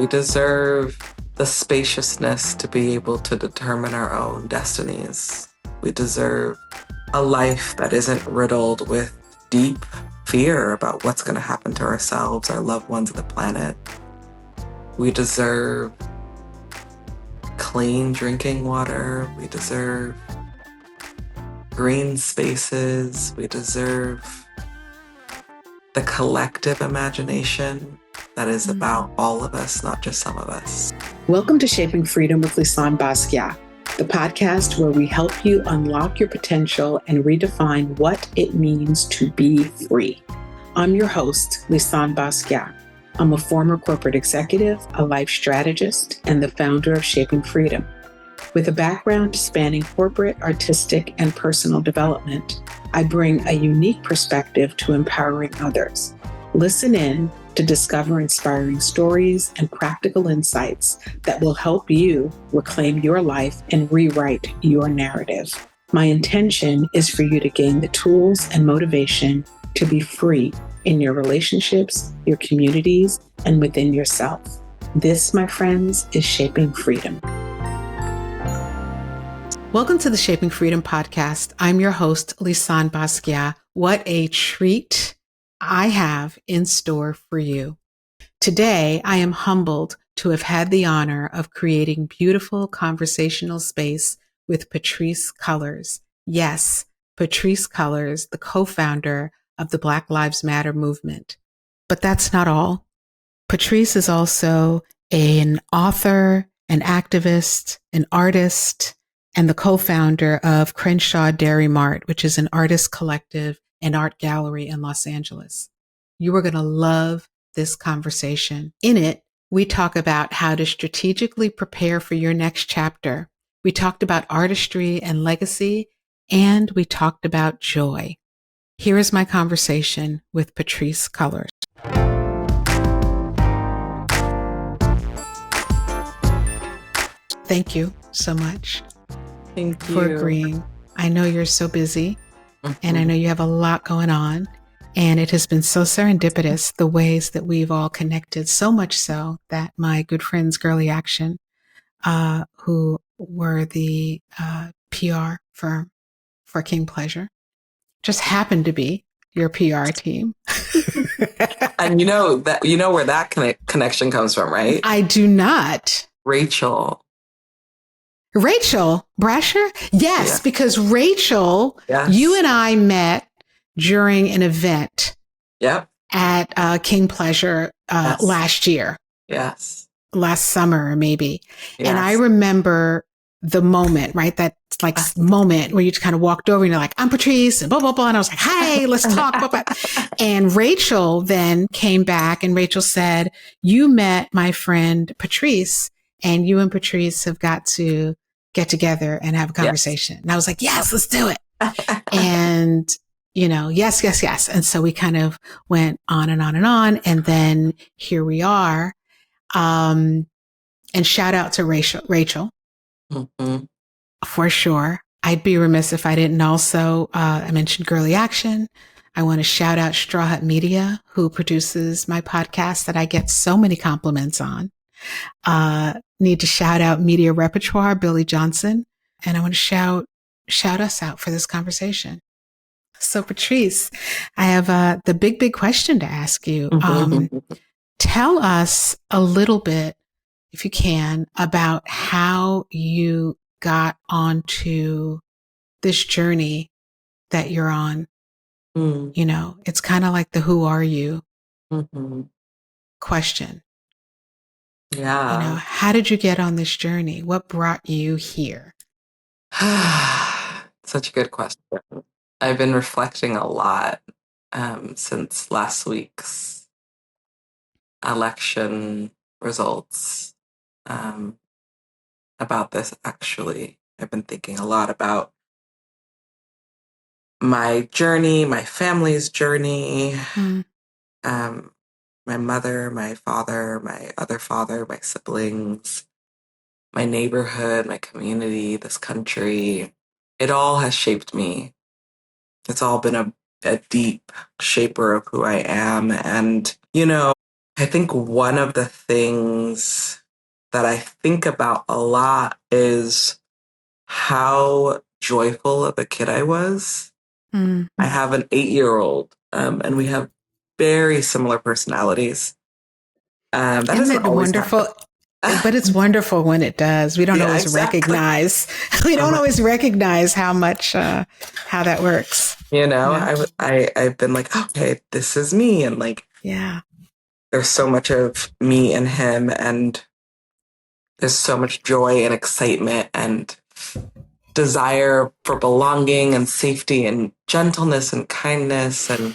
We deserve the spaciousness to be able to determine our own destinies. We deserve a life that isn't riddled with deep fear about what's going to happen to ourselves, our loved ones, and the planet. We deserve clean drinking water. We deserve green spaces. We deserve the collective imagination that is about all of us, not just some of us. Welcome to Shaping Freedom with Lisanne Basquiat, the podcast where we help you unlock your potential and redefine what it means to be free. I'm your host, Lisanne Basquiat. I'm a former corporate executive, a life strategist, and the founder of Shaping Freedom. With a background spanning corporate, artistic, and personal development, I bring a unique perspective to empowering others. Listen in to discover inspiring stories and practical insights that will help you reclaim your life and rewrite your narrative. My intention is for you to gain the tools and motivation to be free in your relationships, your communities, and within yourself. This, my friends, is Shaping Freedom. Welcome to the Shaping Freedom podcast. I'm your host, Lisanne Basquiat. What a treat I have in store for you. Today, I am humbled to have had the honor of creating beautiful conversational space with Patrisse Cullors. Yes, Patrisse Cullors, the co-founder of the Black Lives Matter movement. But that's not all. Patrisse is also an author, an activist, an artist, and the co-founder of Crenshaw Dairy Mart, which is an artist collective and art gallery in Los Angeles. You are going to love this conversation. In it, we talk about how to strategically prepare for your next chapter. We talked about artistry and legacy, and we talked about joy. Here is my conversation with Patrisse Cullors. Thank you so much. Thank you for agreeing. I know you're so busy and I know you have a lot going on, and it has been so serendipitous the ways that we've all connected, so much so that my good friends Girly Action, who were the PR firm for King Pleasure, just happened to be your PR team. And you know where that connection comes from, right? I do not. Rachel Brasher? Yes, yeah. Because Rachel, yes. You and I met during an event at King Pleasure yes. last year. Yes. Last summer, maybe. Yes. And I remember the moment, right? That like moment where you just kind of walked over and you're like, I'm Patrisse and blah, blah, blah. And I was like, hey, let's talk. Blah, blah. And Rachel then came back and Rachel said, you met my friend Patrisse and you and Patrisse have got to get together and have a conversation. Yes. And I was like, yes, let's do it. And, yes. And so we kind of went on and on and on. And then here we are. And shout out to Rachel. Mm-hmm. For sure. I'd be remiss if I didn't also, I mentioned Girly Action. I want to shout out Straw Hut Media, who produces my podcast that I get so many compliments on. Need to shout out Media Repertoire, Billy Johnson. And I want to shout us out for this conversation. So Patrisse, I have the big question to ask you. Tell us a little bit, if you can, about how you got onto this journey that you're on. It's kind of like the who are you question. Yeah. How did you get on this journey? What brought you here? Such a good question. I've been reflecting a lot since last week's election results about this, actually. I've been thinking a lot about my journey, my family's journey, my mother, my father, my other father, my siblings, my neighborhood, my community, this country. It all has shaped me. It's all been a deep shaper of who I am. And, I think one of the things that I think about a lot is how joyful of a kid I was. Mm. I have an 8-year-old, and we have very similar personalities. That Isn't doesn't it always wonderful? happen. But it's wonderful when it does. We don't Yeah, always exactly. recognize. We I'm don't like, always recognize how much how that works. You know? I've been like, okay, this is me, and like, Yeah. there's so much of me and him, and there's so much joy and excitement and desire for belonging and safety and gentleness and kindness. And,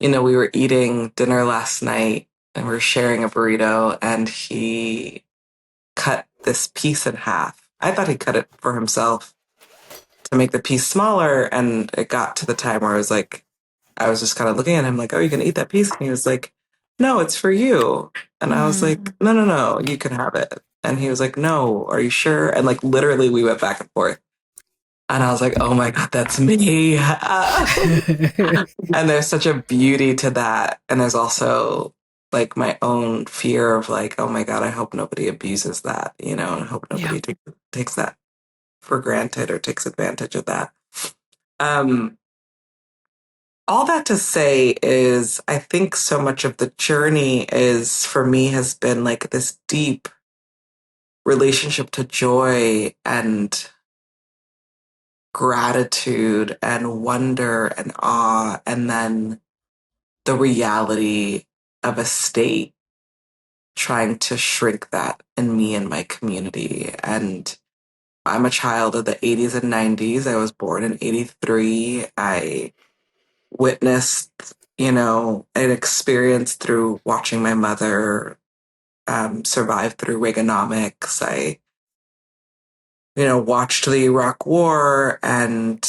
we were eating dinner last night and we were sharing a burrito, and he cut this piece in half. I thought he cut it for himself to make the piece smaller. And it got to the time where I was just kind of looking at him like, oh, you can eat that piece? And he was like, no, it's for you. And I was like, Mm. no, no, no, you can have it. And he was like, no, are you sure? And like literally we went back and forth. And I was like, oh my God, that's me. And there's such a beauty to that. And there's also like my own fear of like, oh my God, I hope nobody abuses that, and I hope Yeah. nobody takes that for granted or takes advantage of that. Um, all that to say is, I think so much of the journey is for me has been like this deep relationship to joy and gratitude and wonder and awe, and then the reality of a state trying to shrink that in me and my community. And I'm a child of the 80s and 90s. I was born in 83. I witnessed, an experience through watching my mother survive through Reaganomics. I, watched the Iraq War and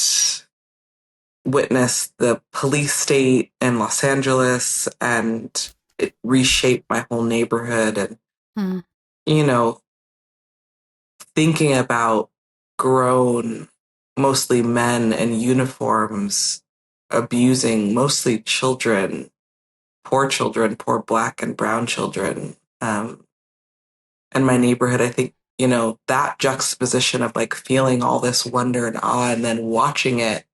witnessed the police state in Los Angeles, and it reshaped my whole neighborhood. And, Mm. you know, thinking about grown, mostly men in uniforms, abusing mostly children, poor black and brown children. In my neighborhood, I think, that juxtaposition of like feeling all this wonder and awe and then watching it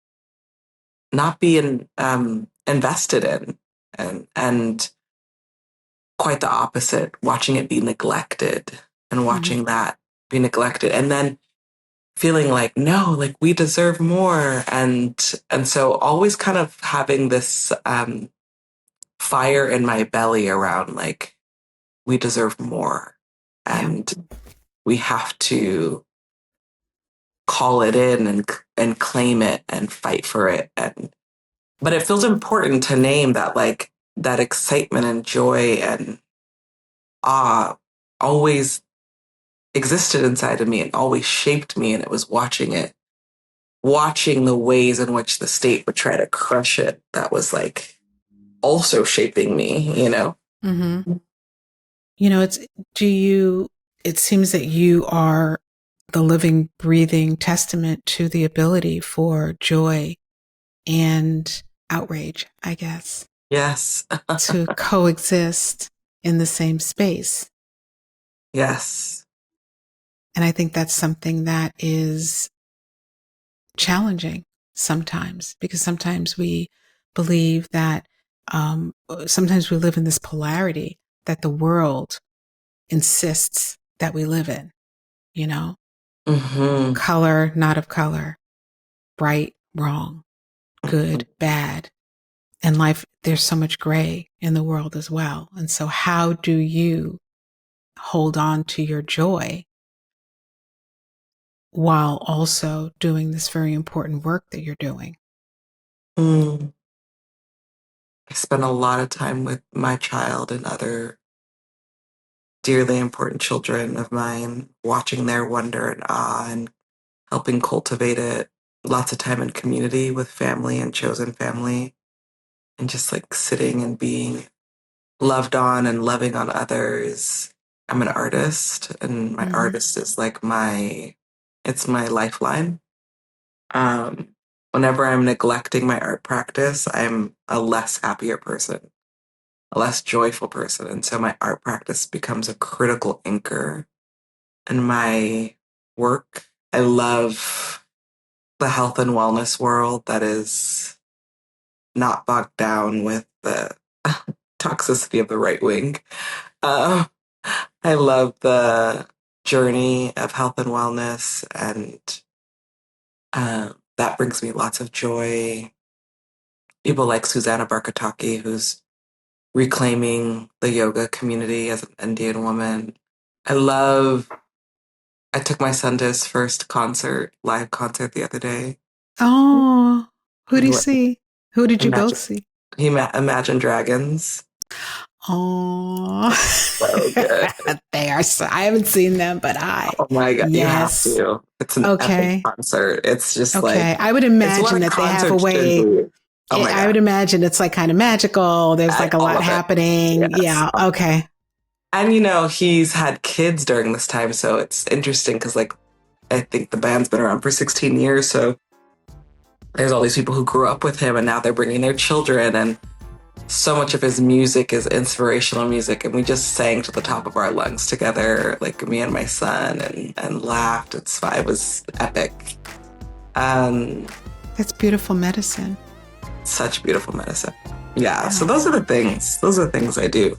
not being invested in, and quite the opposite, watching it be neglected and Mm. watching that be neglected. And then feeling like, no, like we deserve more. And so always kind of having this fire in my belly around like we deserve more, Yeah. and we have to call it in and claim it and fight for it. And but it feels important to name that, like, that excitement and joy and awe always existed inside of me and always shaped me. And it was watching the ways in which the state would try to crush it that was like also shaping me. Mm-hmm. It's, it seems that you are the living, breathing testament to the ability for joy and outrage, I guess, Yes. to coexist in the same space. Yes. And I think that's something that is challenging sometimes, because sometimes we believe that, sometimes we live in this polarity that the world insists that we live in, Mm-hmm. color, not of color, right, wrong, Mm-hmm. good, bad. And life, there's so much gray in the world as well. And so, how do you hold on to your joy while also doing this very important work that you're doing? Mm. I spent a lot of time with my child and other dearly important children of mine, watching their wonder and awe and helping cultivate it. Lots of time in community with family and chosen family, and just like sitting and being loved on and loving on others. I'm an artist, and my Mm-hmm. artist is like it's my lifeline. Um, Whenever I'm neglecting my art practice, I'm a less happier person. a less joyful person. And so my art practice becomes a critical anchor in my work. I love the health and wellness world that is not bogged down with the toxicity of the right wing. Uh, I love the journey of health and wellness, and that brings me lots of joy. People like Susanna Barkataki, who's reclaiming the yoga community as an Indian woman. I love, I took my son to his first live concert the other day. Oh, who did He you went, see? Who did you both Imagine, see? Imagine Dragons. Oh, So good. they are so, I haven't seen them, but Oh my God, you have yes. to. It's an epic Okay. concert. It's just like, Okay. I would it's what imagine a that they have a concert should way. be. Oh my I God. would imagine it's like kind of magical. There's like a All lot of it. happening. Yes. Yeah. Okay. And he's had kids during this time, so it's interesting because like I think the band's been around for 16 years, so there's all these people who grew up with him and now they're bringing their children, and so much of his music is inspirational music, and we just sang to the top of our lungs together, like me and my son, and laughed. It was epic. Um, That's beautiful medicine. Such beautiful medicine. Yeah, so those are the things. Those are the things I do.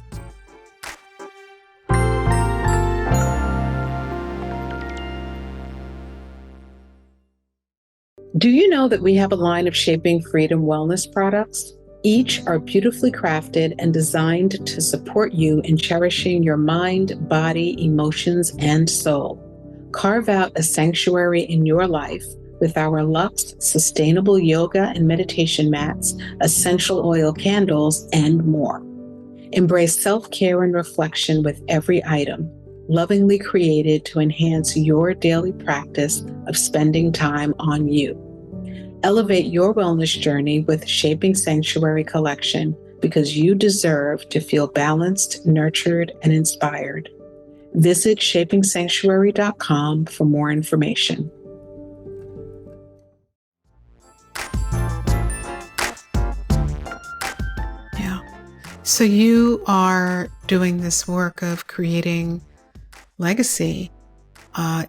Do you know that we have a line of Shaping Freedom wellness products? Each are beautifully crafted and designed to support you in cherishing your mind, body, emotions, and soul. Carve out a sanctuary in your life with our Luxe sustainable yoga and meditation mats, essential oil candles, and more. Embrace self-care and reflection with every item, lovingly created to enhance your daily practice of spending time on you. Elevate your wellness journey with Shaping Sanctuary Collection because you deserve to feel balanced, nurtured, and inspired. Visit shapingsanctuary.com for more information. Yeah. So you are doing this work of creating legacy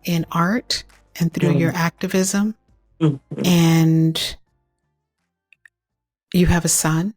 in art and through your activism. Mm-hmm. And you have a son,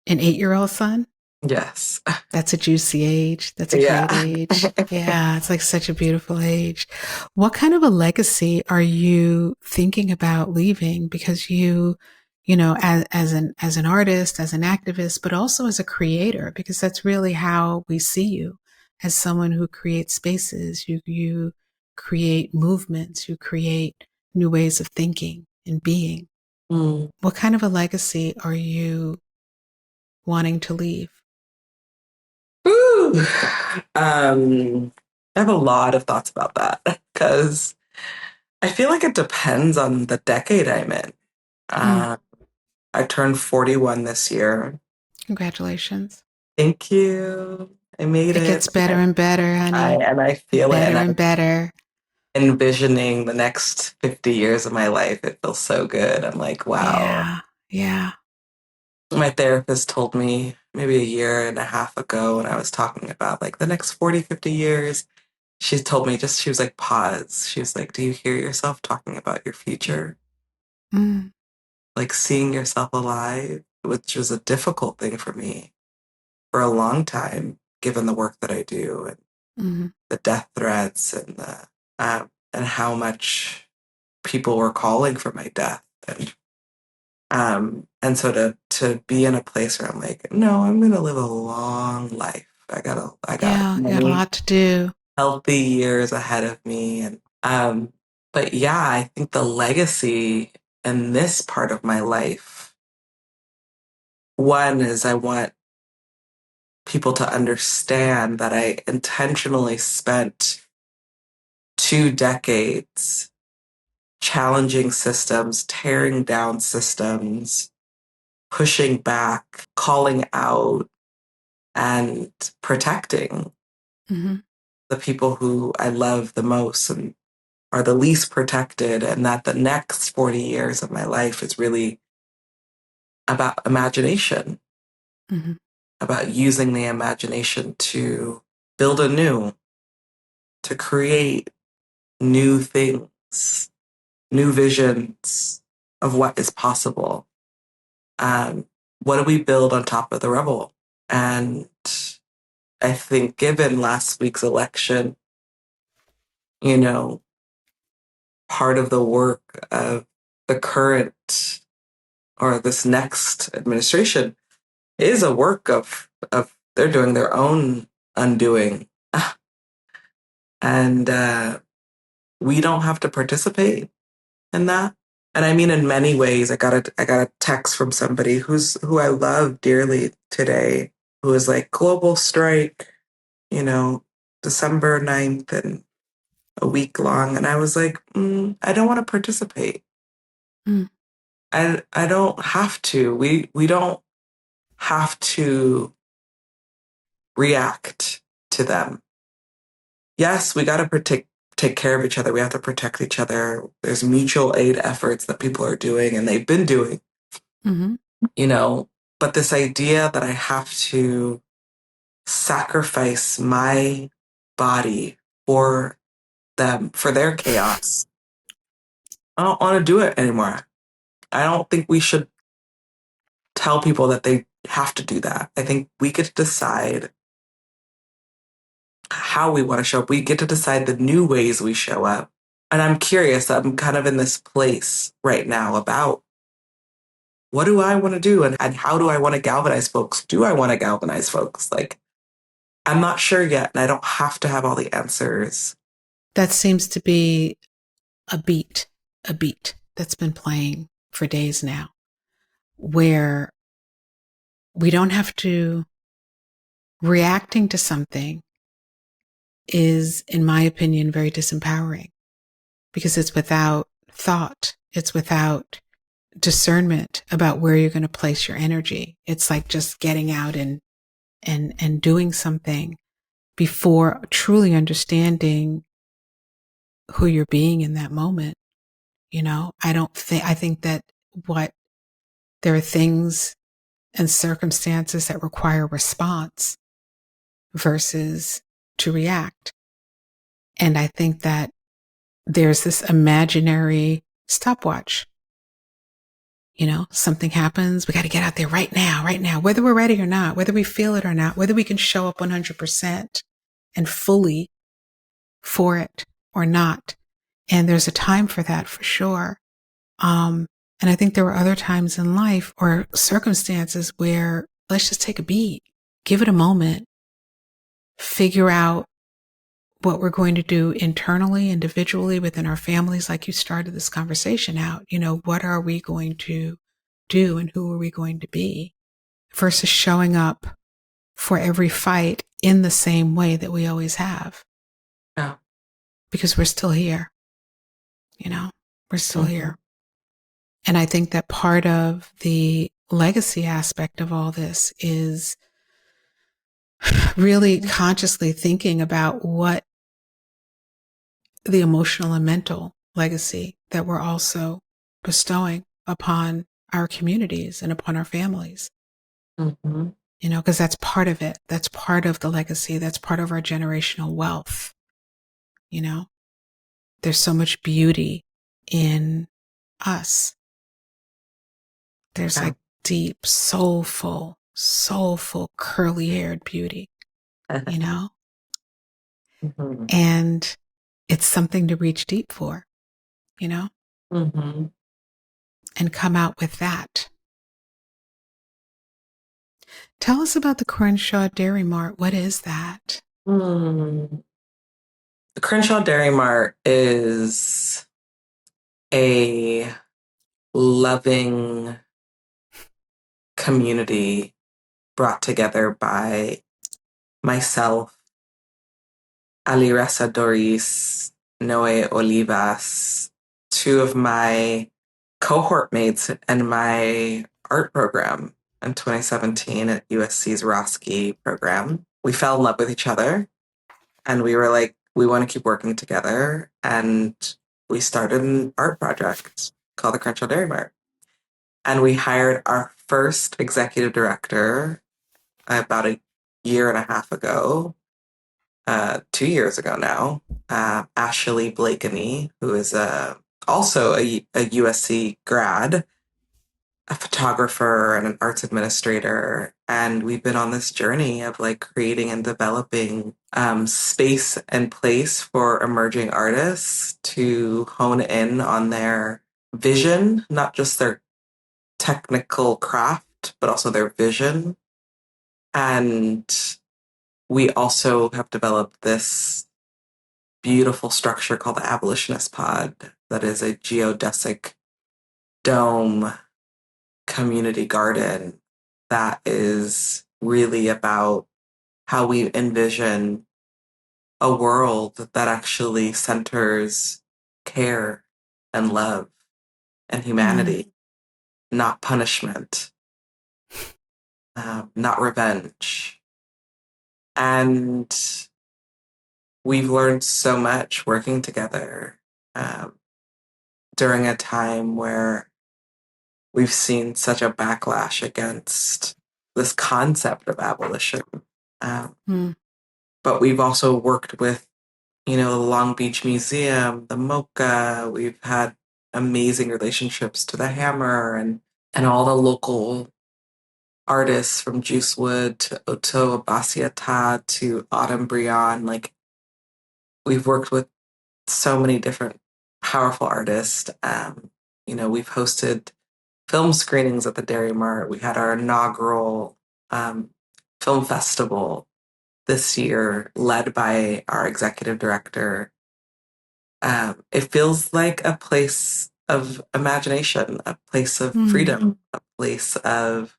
an 8-year-old son? Yes. That's a juicy age. That's a great age. Yeah, it's like such a beautiful age. What kind of a legacy are you thinking about leaving? Because as an artist, as an activist, but also as a creator, because that's really how we see you, as someone who creates spaces. You create movements. You create new ways of thinking and being. What kind of a legacy are you wanting to leave? Ooh. I have a lot of thoughts about that because I feel like it depends on the decade I'm in. I turned 41 this year. Congratulations. Thank you. I made It it. gets better and better, honey. I feel it. Better And and I'm better. envisioning the next 50 years of my life. It feels so good. I'm like, wow. Yeah. Yeah. My therapist told me maybe a year and a half ago when I was talking about like the next 40, 50 years, she told me she was like, pause. She was like, do you hear yourself talking about your future? Like seeing yourself alive, which was a difficult thing for me for a long time, given the work that I do and the death threats and how much people were calling for my death. And so to be in a place where I'm like, no, I'm gonna live a long life. I got You got a many lot to do. healthy years ahead of me. But yeah, I think the legacy in this part of my life, one is I want people to understand that I intentionally spent 2 decades challenging systems, tearing down systems, pushing back, calling out, and protecting the people who I love the most and are the least protected, and that the next 40 years of my life is really about imagination. about using the imagination to build anew, to create new things, new visions of what is possible. What do we build on top of the rubble? And I think given last week's election, you know, part of the work of the current or this next administration is a work of they're doing their own undoing. And we don't have to participate in that. And I mean, in many ways, I got a text from somebody who I love dearly today, who was like, global strike, December 9th and a week long. And I was like, I don't want to participate. Mm. I don't have to. We don't have to react to them. Yes, we got to take care of each other. We have to protect each other. There's mutual aid efforts that people are doing and they've been doing, Mm-hmm. But this idea that I have to sacrifice my body for them, for their chaos, I don't want to do it anymore. I don't think we should tell people that they have to do that. I think we get to decide how we want to show up. We get to decide the new ways we show up. And I'm curious, I'm kind of in this place right now about what do I want to do and how do I want to galvanize folks? Do I want to galvanize folks? Like, I'm not sure yet, and I don't have to have all the answers. That seems to be a beat that's been playing for days now, where we don't have to, reacting to something is, in my opinion, very disempowering because it's without thought. It's without discernment about where you're going to place your energy. It's like just getting out and doing something before truly understanding who you're being in that moment. I think that there are things and circumstances that require response versus to react. And I think that there's this imaginary stopwatch. Something happens, we got to get out there right now, whether we're ready or not, whether we feel it or not, whether we can show up 100% and fully for it or not. And there's a time for that for sure. And I think there were other times in life or circumstances where let's just take a beat, give it a moment, figure out what we're going to do internally, individually, within our families, like you started this conversation out. What are we going to do and who are we going to be versus showing up for every fight in the same way that we always have. Yeah. Because we're still here. We're still here. And I think that part of the legacy aspect of all this is really consciously thinking about what the emotional and mental legacy that we're also bestowing upon our communities and upon our families. Mm-hmm. Because that's part of it. That's part of the legacy. That's part of our generational wealth. There's so much beauty in us. There's like deep, soulful, curly-haired beauty, Mm-hmm. And it's something to reach deep for, Mm-hmm. and come out with that. Tell us about the Crenshaw Dairy Mart. What is that? The Crenshaw Dairy Mart is a loving community brought together by myself, Alireza Doris, Noe Olivas, two of my cohort mates in my art program in 2017 at USC's Roski program. We fell in love with each other and we were like, we want to keep working together. And we started an art project called the Crenshaw Dairy Mart. And we hired our first executive director about a year and a half ago, 2 years ago now. Ashley Blakeney, who is also a USC grad, a photographer and an arts administrator. And we've been on this journey of like creating and developing space and place for emerging artists to hone in on their vision, not just their technical craft, but also their vision. And we also have developed this beautiful structure called the Abolitionist Pod that is a geodesic dome community garden that is really about how we envision a world that actually centers care and love and humanity, not punishment, not revenge. And we've learned so much working together during a time where we've seen such a backlash against this concept of abolition. But we've also worked with, the Long Beach Museum, the MoCA. We've had amazing relationships to the Hammer and all the local artists from Juicewood to Oto Abasiata to Autumn Brion. Like, we've worked with so many different powerful artists. We've hosted film screenings at the Dairy Mart. We had our inaugural film festival this year, led by our executive director. It feels like a place of imagination, a place of freedom, a place of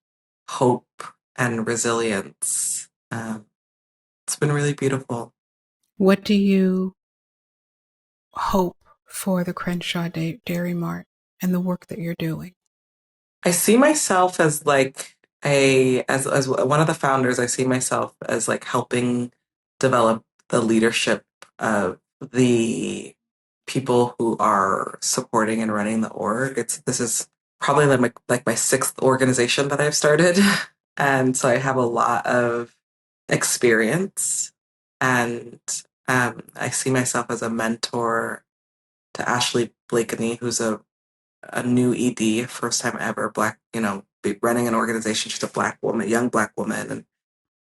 hope and resilience. It's been really beautiful. What do you hope for the Crenshaw Dairy Mart and the work that you're doing? I see myself as like as one of the founders. I see myself as like helping develop the leadership of the people who are supporting and running the org. This is probably like my sixth organization that I've started, and so I have a lot of experience, and I see myself as a mentor to Ashley Blakeney, who's a new ED, first time ever Black, running an organization. She's a Black woman, young Black woman, and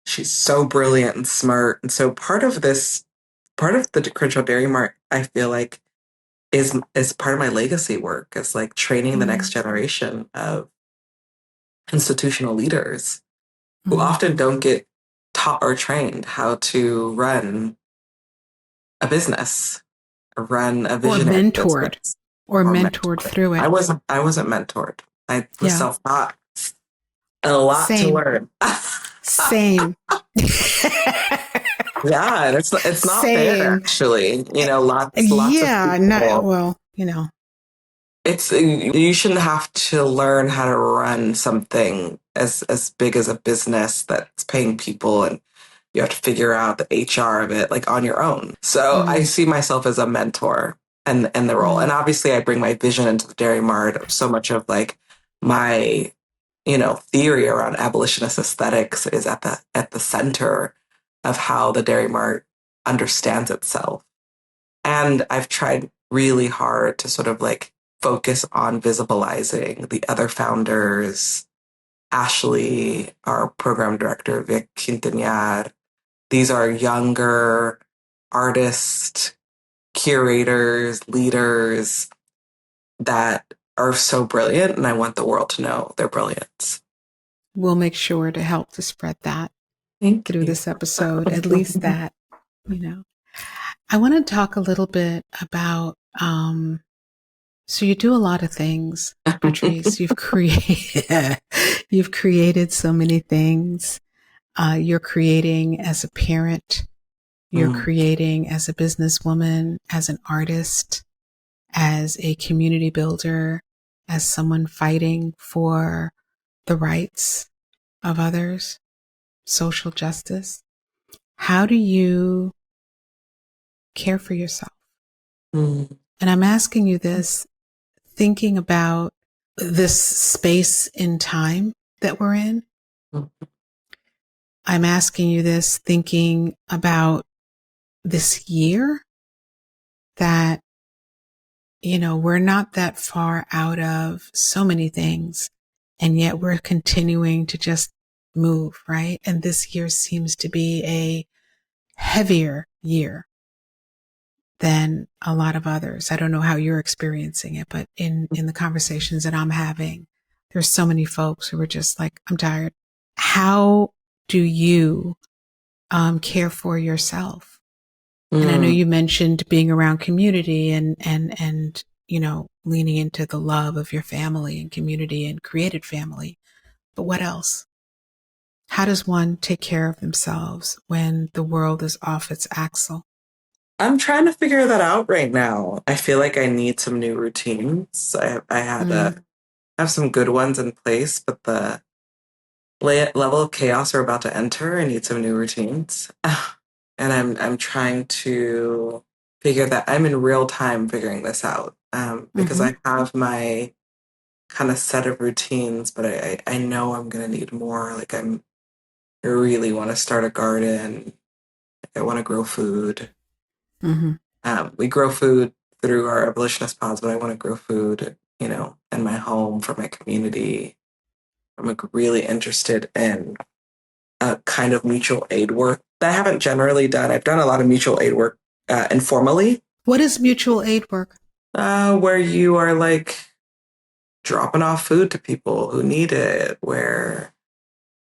she's so brilliant and smart. And so part of the Crenshaw Dairy Mart, I feel like is part of my legacy work, is like training the next generation of institutional leaders who often don't get taught or trained how to run a business, run a visionary business. Or mentored through it. I wasn't mentored. I was self-taught. And a lot to learn. Same. Yeah, and it's not fair, actually. Lots of people. It's, you shouldn't have to learn how to run something as big as a business that's paying people, and you have to figure out the HR of it like on your own. So I see myself as a mentor and the role. And obviously I bring my vision into the Dairy Mart. So much of like my, theory around abolitionist aesthetics is at the center of how the Dairy Mart understands itself. And I've tried really hard to sort of like focus on visibilizing the other founders, Ashley, our program director, Vic Quintanar. These are younger artists, curators, leaders that are so brilliant, and I want the world to know their brilliance. We'll make sure to help to spread that through this episode, at least that, I want to talk a little bit about, so you do a lot of things, Patrisse. You've created so many things. You're creating as a parent. You're creating as a businesswoman, as an artist, as a community builder, as someone fighting for the rights of others, social justice. How do you care for yourself? And I'm asking you this, thinking about this space in time that we're in. I'm asking you this thinking about this year that, we're not that far out of so many things, and yet we're continuing to just move, right? And this year seems to be a heavier year than a lot of others. I don't know how you're experiencing it, but in the conversations that I'm having, there's so many folks who are just like, I'm tired. How do you care for yourself? And I know Mm. you mentioned being around community and leaning into the love of your family and community and created family. But what else? How does one take care of themselves when the world is off its axle? I'm trying to figure that out right now. I feel like I need some new routines. I had Mm, have some good ones in place, but the level of chaos we're about to enter, I need some new routines. And I'm trying to figure that I'm in real time figuring this out. Because mm-hmm, I have my kind of set of routines, but I know I'm gonna need more. Like I really want to start a garden. I want to grow food. mm-hmm, We grow food through our abolitionist pods, but I want to grow food, in my home for my community. I'm like really interested in kind of mutual aid work that I haven't generally done. I've done a lot of mutual aid work informally, What is mutual aid work? where you are like dropping off food to people who need it, where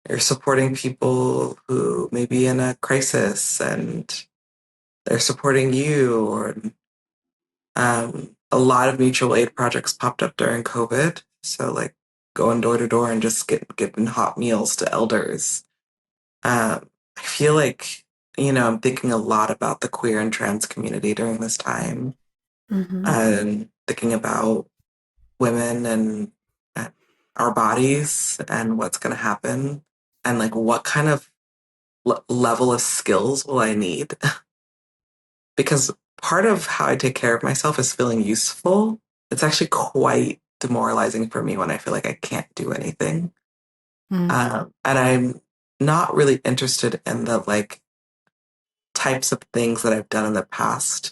you're supporting people who may be in a crisis and they're supporting you, or a lot of mutual aid projects popped up during COVID. So like going door to door and just giving hot meals to elders. I feel like, I'm thinking a lot about the queer and trans community during this time, Mm-hmm, and thinking about women and our bodies and what's going to happen, and like what kind of level of skills will I need? Because part of how I take care of myself is feeling useful. It's actually quite demoralizing for me when I feel like I can't do anything. mm, And I'm not really interested in the like types of things that I've done in the past.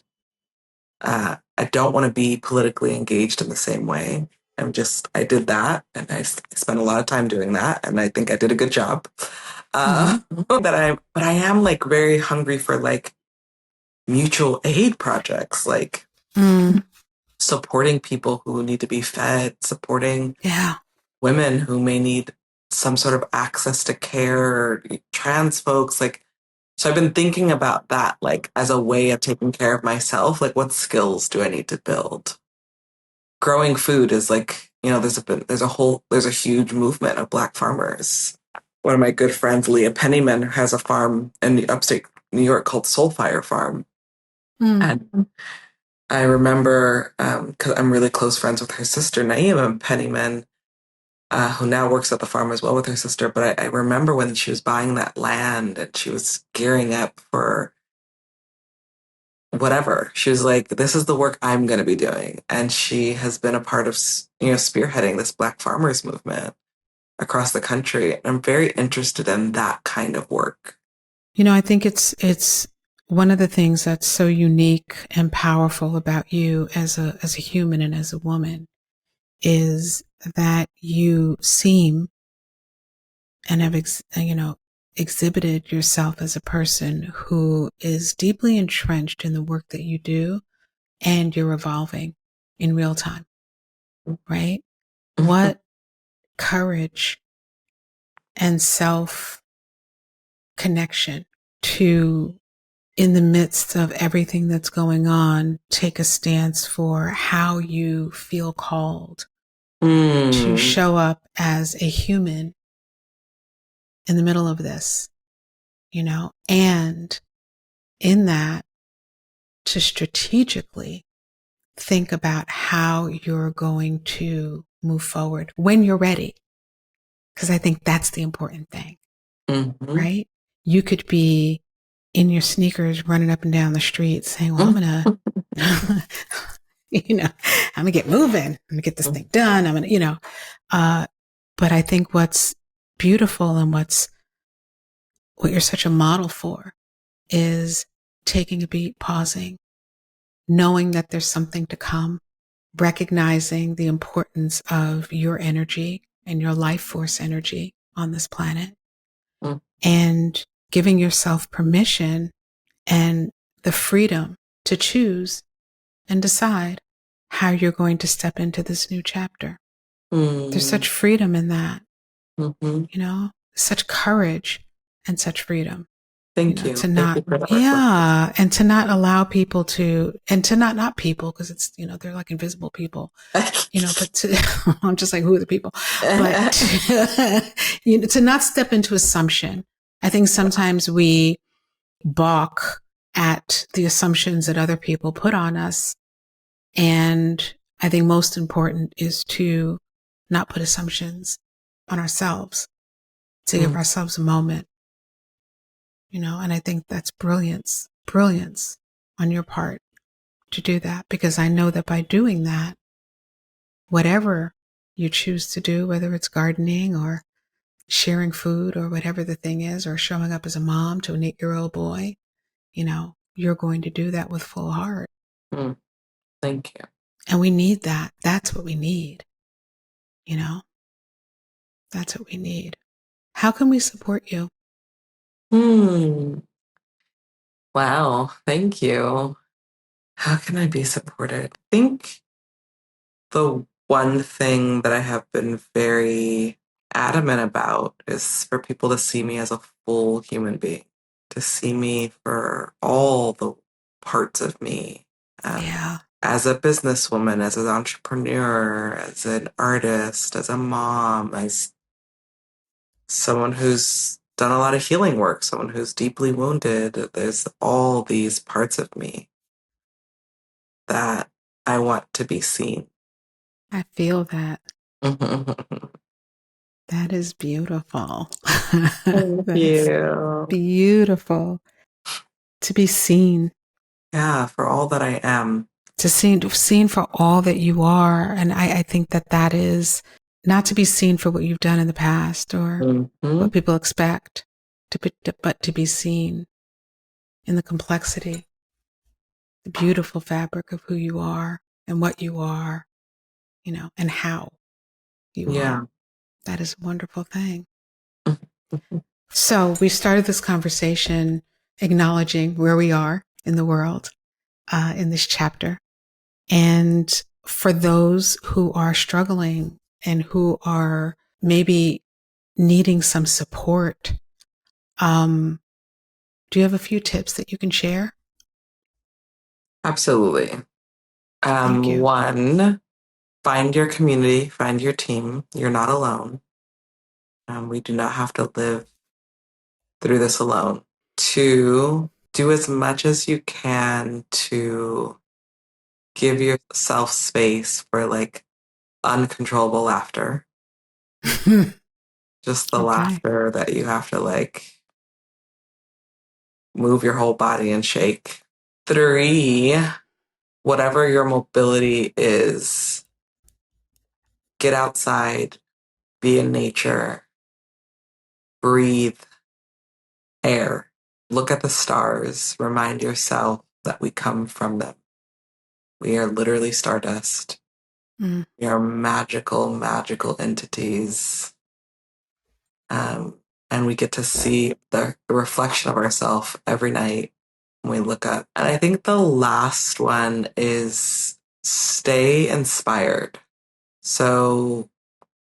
I don't want to be politically engaged in the same way. I did that and spent a lot of time doing that. And I think I did a good job. mm-hmm, But I am like very hungry for like mutual aid projects, like mm, supporting people who need to be fed, supporting yeah. women who may need some sort of access to care, trans folks, like, so I've been thinking about that, like, as a way of taking care of myself. Like, what skills do I need to build? Growing food is like, there's a huge movement of Black farmers. One of my good friends, Leah Pennyman, has a farm in upstate New York called Soulfire Farm. Mm, And I remember, because I'm really close friends with her sister, Naima Pennyman, who now works at the farm as well with her sister. But I remember when she was buying that land and she was gearing up for whatever. She was like, "This is the work I'm going to be doing," and she has been a part of spearheading this Black farmers movement across the country. And I'm very interested in that kind of work. I think it's one of the things that's so unique and powerful about you as a human and as a woman is that you seem and have exhibited yourself as a person who is deeply entrenched in the work that you do, and you're evolving in real time, right? What courage and self connection to, in the midst of everything that's going on, take a stance for how you feel called to Mm. show up as a human in the middle of this, and in that, to strategically think about how you're going to move forward when you're ready. Because I think that's the important thing, Mm-hmm. right? You could be in your sneakers running up and down the street saying, well, I'm going to, I'm going to get moving. I'm going to get this thing done. I'm going to, but I think what's beautiful and what's what you're such a model for is taking a beat, pausing, knowing that there's something to come, recognizing the importance of your energy and your life force energy on this planet, Mm. and giving yourself permission and the freedom to choose and decide how you're going to step into this new chapter. There's such freedom in that, Mm-hmm. such courage and such freedom. Thank you. To Thank not, you for that reflection. yeah, and to not allow people to, and to not people, because it's, they're like invisible people, but to, I'm just like, who are the people? But, to not step into assumption. I think sometimes we balk at the assumptions that other people put on us. And I think most important is to not put assumptions on ourselves, to give ourselves a moment. And I think that's brilliance on your part to do that, because I know that by doing that, whatever you choose to do, whether it's gardening or sharing food or whatever the thing is, or showing up as a mom to an 8-year-old boy, you're going to do that with full heart. Thank you. And we need that. That's what we need. That's what we need. How can we support you? Wow. Thank you. How can I be supported? I think the one thing that I have been very adamant about is for people to see me as a full human being, to see me for all the parts of me. Yeah. As a businesswoman, as an entrepreneur, as an artist, as a mom, as someone who's done a lot of healing work, someone who's deeply wounded. There's all these parts of me that I want to be seen. I feel that. That is beautiful. Thank That's you. beautiful. To be seen. Yeah, for all that I am. To seen for all that you are. And I think that is not to be seen for what you've done in the past or what people expect, but to be seen in the complexity, the beautiful fabric of who you are and what you are, and how you are. That is a wonderful thing. So we started this conversation acknowledging where we are in the world, in this chapter. And for those who are struggling and who are maybe needing some support, do you have a few tips that you can share? Absolutely. Thank you. One, find your community, find your team. You're not alone. We do not have to live through this alone. Two, do as much as you can to give yourself space for like uncontrollable laughter. Just the Okay. laughter that you have to like move your whole body and shake. Three, whatever your mobility is, get outside, be in nature, breathe air, look at the stars, remind yourself that we come from them. We are literally stardust. We are magical, magical entities. And we get to see the reflection of ourselves every night when we look up. And I think the last one is stay inspired. So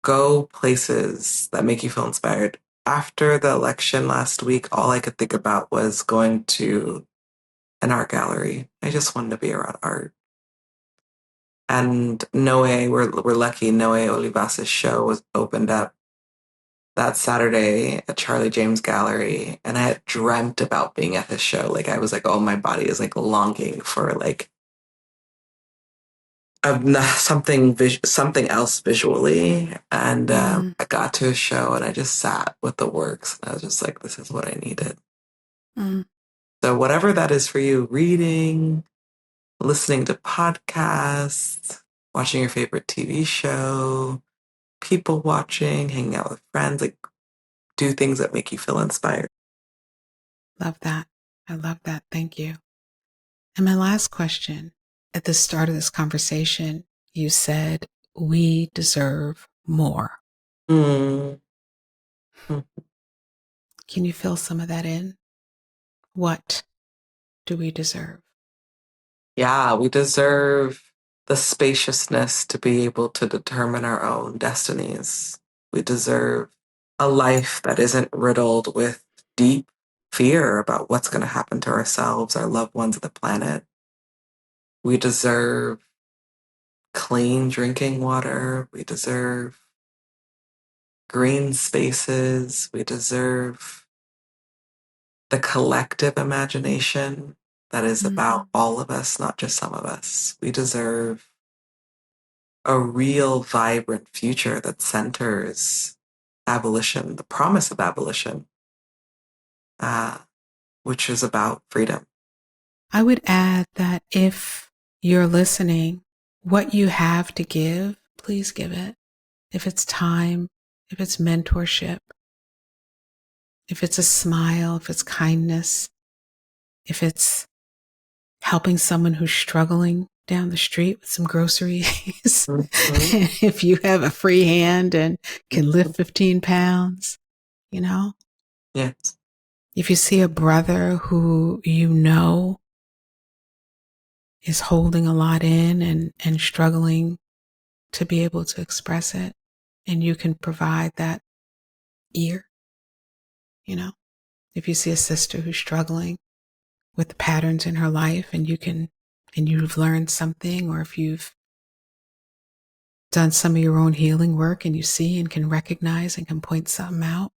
go places that make you feel inspired. After the election last week, all I could think about was going to an art gallery. I just wanted to be around art. And Noe, we're lucky, Noe Olivas' show was opened up that Saturday at Charlie James Gallery, and I had dreamt about being at his show. Like I was like, oh, my body is like longing for like something else visually. And I got to his show and I just sat with the works, and I was just like, this is what I needed. So whatever that is for you, reading, listening to podcasts, watching your favorite TV show, people watching, hanging out with friends, like do things that make you feel inspired. Love that. I love that. Thank you. And my last question, at the start of this conversation, you said, we deserve more. Mm. Mm. Can you fill some of that in? What do we deserve? Yeah, we deserve the spaciousness to be able to determine our own destinies. We deserve a life that isn't riddled with deep fear about what's going to happen to ourselves, our loved ones, and the planet. We deserve clean drinking water. We deserve green spaces. We deserve the collective imagination that is about all of us, not just some of us. We deserve a real vibrant future that centers abolition, the promise of abolition, uh, which is about freedom. I would add that if you're listening, what you have to give, please give it. If it's time, if it's mentorship, if it's a smile, if it's kindness, if it's helping someone who's struggling down the street with some groceries, Mm-hmm. if you have a free hand and can Mm-hmm. lift 15 pounds, you know, Yes. if you see a brother who you know is holding a lot in and struggling to be able to express it, and you can provide that ear, you know, if you see a sister who's struggling with the patterns in her life and you've learned something, or if you've done some of your own healing work and you see and can recognize and can point something out,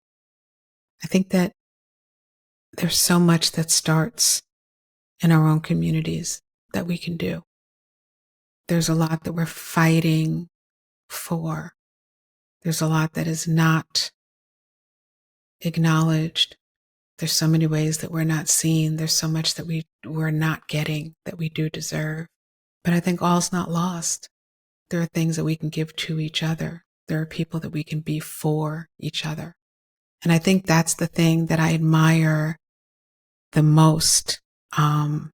I think that there's so much that starts in our own communities that we can do. There's a lot that we're fighting for. There's a lot that is not acknowledged. There's so many ways that we're not seen. There's so much that we're not getting that we do deserve. But I think all's not lost. There are things that we can give to each other. There are people that we can be for each other. And I think that's the thing that I admire the most, and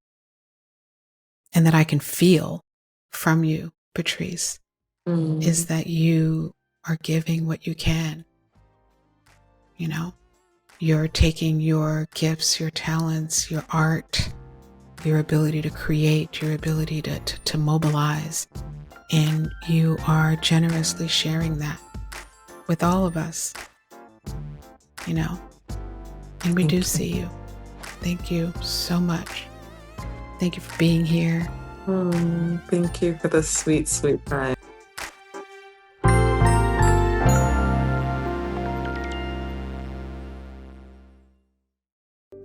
that I can feel from you, Patrisse, is that you are giving what you can. You know, you're taking your gifts, your talents, your art, your ability to create, your ability to mobilize, and you are generously sharing that with all of us, you know, and we do see you. Thank you so much. Thank you for being here. Thank you for the sweet, sweet time.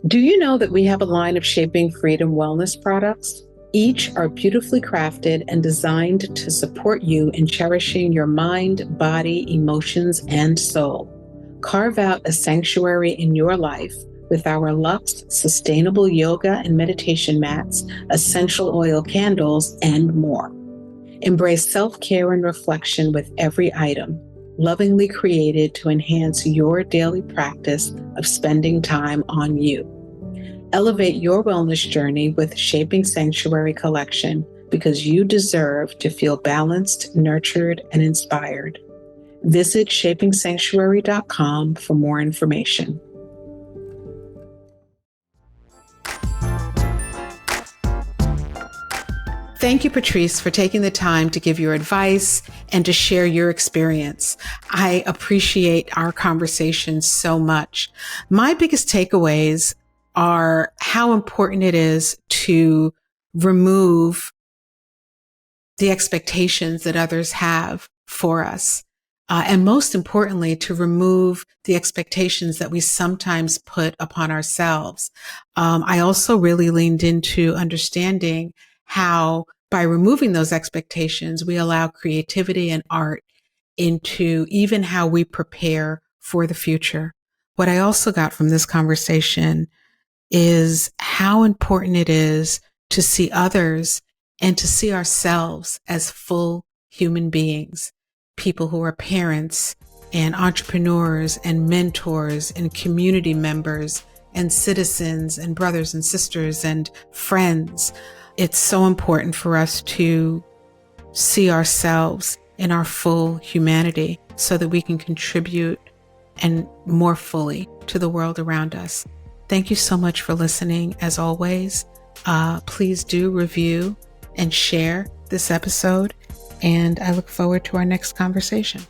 Do you know that we have a line of Shaping Freedom wellness products? Each are beautifully crafted and designed to support you in cherishing your mind, body, emotions, and soul. Carve out a sanctuary in your life with our Luxe sustainable yoga and meditation mats, essential oil candles, and more. Embrace self-care and reflection with every item, lovingly created to enhance your daily practice of spending time on you. Elevate your wellness journey with Shaping Sanctuary Collection, because you deserve to feel balanced, nurtured, and inspired. Visit shapingsanctuary.com for more information. Thank you, Patrisse, for taking the time to give your advice and to share your experience. I appreciate our conversation so much. My biggest takeaways are how important it is to remove the expectations that others have for us. And most importantly, to remove the expectations that we sometimes put upon ourselves. I also really leaned into understanding how by removing those expectations, we allow creativity and art into even how we prepare for the future. What I also got from this conversation is how important it is to see others and to see ourselves as full human beings, people who are parents and entrepreneurs and mentors and community members and citizens and brothers and sisters and friends. It's so important for us to see ourselves in our full humanity so that we can contribute and more fully to the world around us. Thank you so much for listening. As always, please do review and share this episode, and I look forward to our next conversation.